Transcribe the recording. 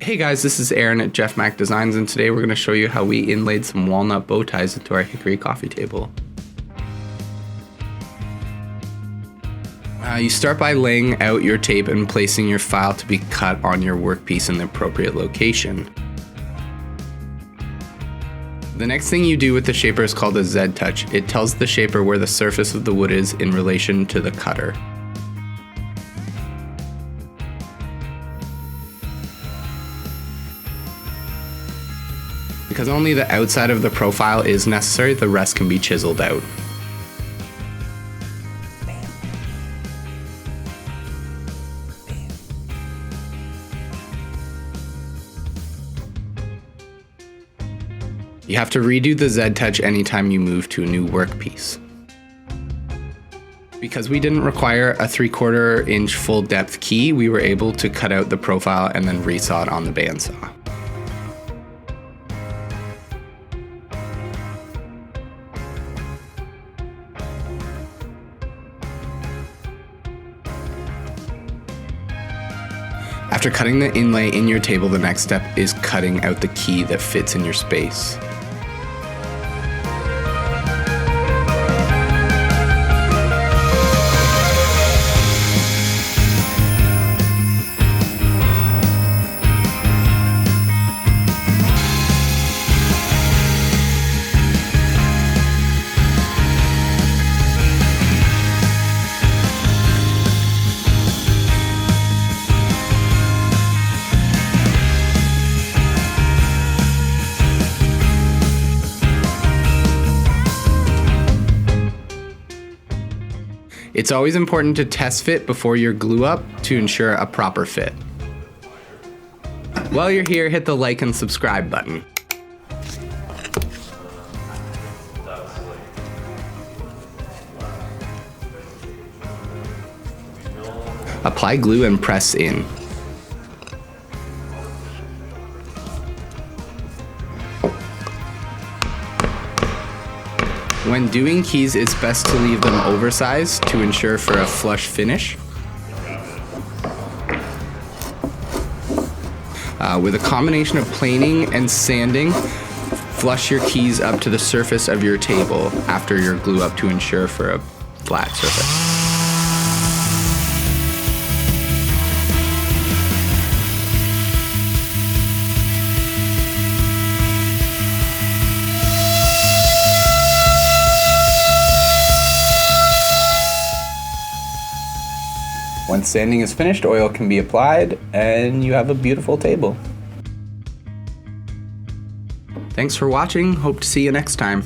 Hey guys, this is Aaron at Jeff Mack Designs, and today we're going to show you how we inlaid some walnut bow ties into our hickory coffee table. You start by laying out your tape and placing your file to be cut on your workpiece in the appropriate location. The next thing you do with the shaper is called a Z-touch. It tells the shaper where the surface of the wood is in relation to the cutter. Because only the outside of the profile is necessary, the rest can be chiseled out. You have to redo the Z-touch anytime you move to a new workpiece. Because we didn't require a 3/4 inch full depth key, we were able to cut out the profile and then resaw it on the bandsaw. After cutting the inlay in your table, the next step is cutting out the key that fits in your space. It's always important to test fit before your glue up to ensure a proper fit. While you're here, hit the like and subscribe button. Apply glue and press in. When doing keys, it's best to leave them oversized to ensure for a flush finish. With a combination of planing and sanding, flush your keys up to the surface of your table after your glue up to ensure for a flat surface. Once sanding is finished, oil can be applied and you have a beautiful table. Thanks for watching. Hope to see you next time.